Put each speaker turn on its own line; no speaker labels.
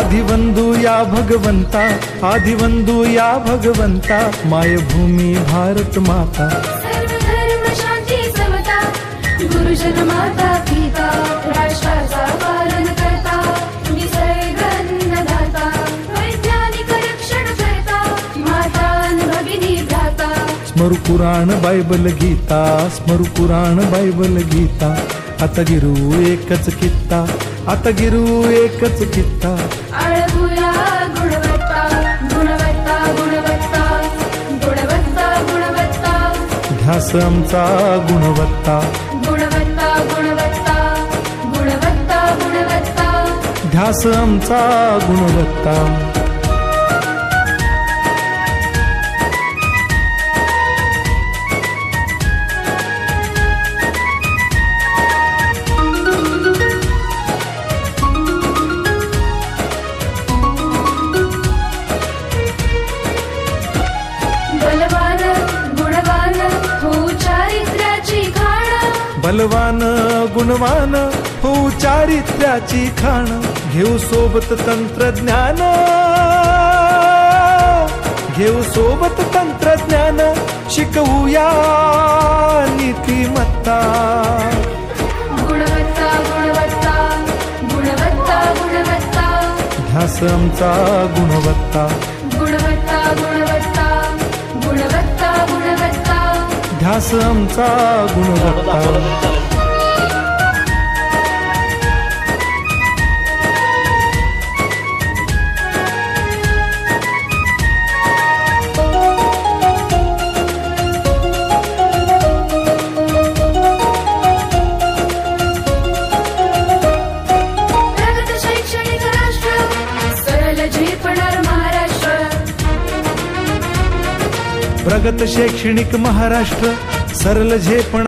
आदिवंदू या भगवंता, आदिवंदू या भगवंता, मायभूमी भारत माता।
सर्व धर्म शांती समता, गुरुजन माता पिता, राष्ट्राचा पालन करता, निसर्ग अन्नदाता, वैज्ञानिक रक्षण करता, माता अन भगिनी भ्राता।
स्मरू पुराण बायबल गीता, स्मरू पुराण बायबल गीता, आता गिरू एकच कित्ता, आता गिरू एकच कित्ता।
आळगुया गुणवत्ता, गुणवत्ता, गुणवत्ता, गुणवत्ता, गुणवत्ता,
ध्यास आमचा गुणवत्ता,
गुणवत्ता, गुणवत्ता, गुणवत्ता, गुणवत्ता,
ध्यास आमचा गुणवत्ता।
बलवान गुणवान हो चारित्र्याची खाण,
बलवान गुणवान हो चारित्र्याची खाण, घेऊ सोबत तंत्रज्ञान, घेऊ सोबत तंत्रज्ञान, शिकवूया नीतिमत्ता।
गुणवत्ता, गुणवत्ता, गुणवत्ता, गुणवत्ता,
ध्यास आमचा गुणवत्ता,
गुणवत्ता, गुणवत्ता, गुणवत्ता, गुणवत्ता,
ध्यास आमचा गुणवत्ता।
प्रगत शैक्षणिक राष्ट्र, सरल झेपणार महाराष्ट्र।
प्रगत शैक्षणिक महाराष्ट्र, सरल झेपण